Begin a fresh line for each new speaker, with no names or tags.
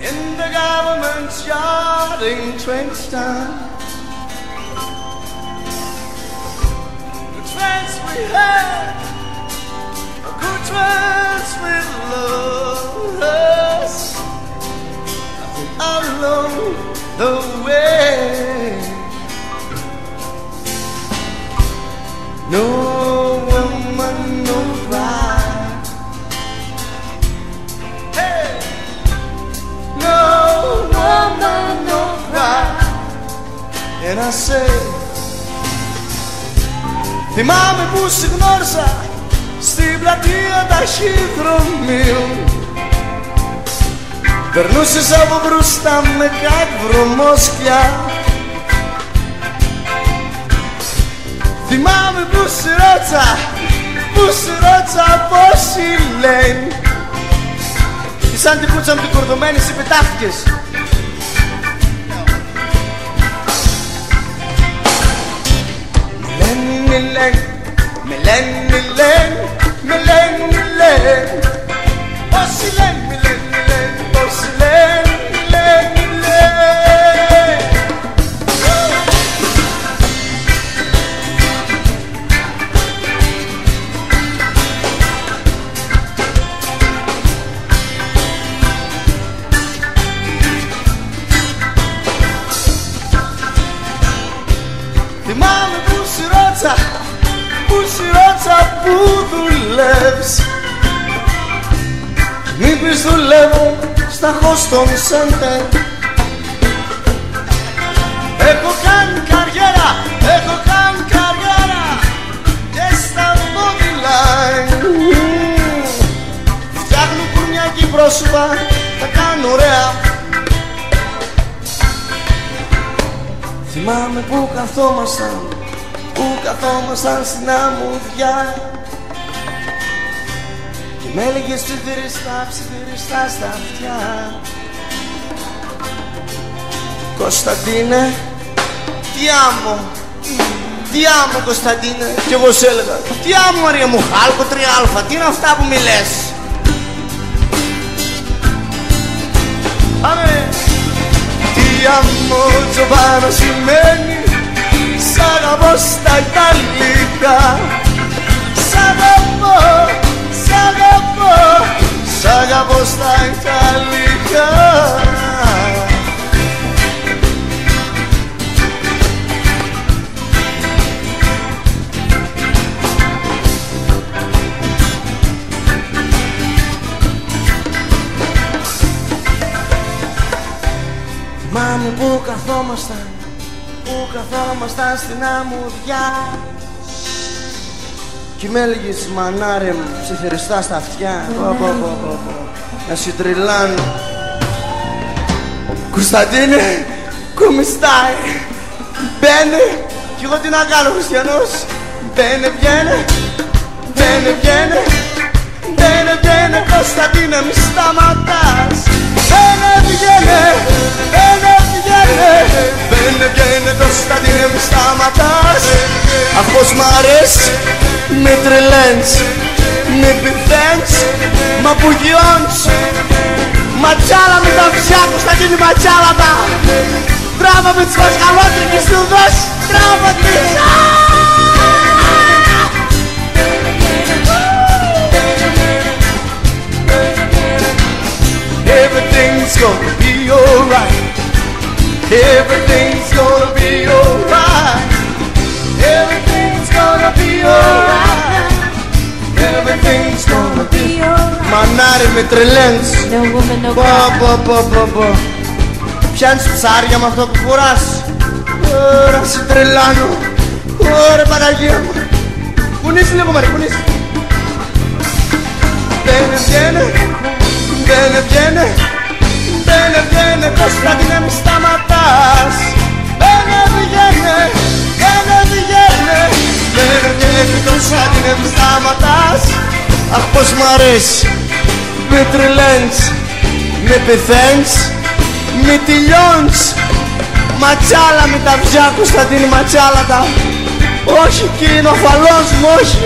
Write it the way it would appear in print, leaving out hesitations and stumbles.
In the government's yard in Twinston, the friends we had, good friends with us, along the way. No woman, no pride. Hey, no woman, no pride. And I say, θυμάμαι που σε γνώρισα στην πλατεία ταχυδρομείου. Περνούσες από μπροστά με κάτι βρωμόσκια. Θυμάμαι που σε ρώτησα πώς η λένε. Και σαν την κούτσα μου την κορδωμένη σε πετάχτηκες. Με λένε πόσοι λένε, πόσοι λένε. Θυμάμαι που σου ρώτησα που δουλεύεις. Μη πεις δουλεύω στα Houston Center. Έχω κάνει καριέρα και στα body line. Φτιάχνω κουρνιακή πρόσωπα, τα κάνω ωραία. Θυμάμαι που καθόμασταν στην αμμουδιά και με έλεγες ψιθυριστά στα αυτιά. Κωνσταντίνε, τι άμμο Κωνσταντίνε. Κι εγώ σ' έλεγα, τι άμμο Μαρία μου, χάλκο 3α, τι είναι αυτά που μιλές. Αμέ. Τι άμμο Τζοβάνα σημαίνει, σ' αγαπώ στα Ιταλικά. Σ' αγαπώ στα Ιταλικά. Θυμάμαι που καθόμασταν στην αμμουδιά κι με έλεγες μανάρε μου ψιθυριστά στα αυτιά. Να σου τριλάνω. Κωνσταντίνε, κομιστάει. Μπαίνε, κι εγώ τι να κάνω χριστιανός. Μπαίνε, βγαίνε Κωνσταντίνε μη σταματάς. Μπαίνε, βγαίνε Κωνσταντίνε μη σταματάς. Αχ πως μ' αρέσει, με τρελαίνεις, με πηθαίνεις, μ' απογειώνεις. Ματσάλα με τα αυτιά Κωνσταντίνη, ματσάλα τα. Τράβα με τις μασκαλότρικες του δώσεις, τράβα τις. Everything's gonna be alright. Everything's gonna be alright. Everything's gonna be alright. Everything's gonna be alright. Μανάρι με τρελαίνεις.
No woman, no
cry. Πιάνεις ψάρια με αυτό που φοράς. Ωρα σε τρελάνω. Ωρα Παναγία μου. Κουνήσει λίγο Μαρή, κουνήσει. Μπαίνε Κωνσταντίνε μη σταματάς. Μπαίνε Κωνσταντίνε μη σταματάς. Αχ πως μ' αρέσει, Μη τρελαίνεις, μη πεθαίνεις, μη τελειώνεις. Ματσάλα με τα βζιά, Κωνσταντίνη Ματσάλα τα. Όχι, κύριε, είναι ο φαλός μου, όχι.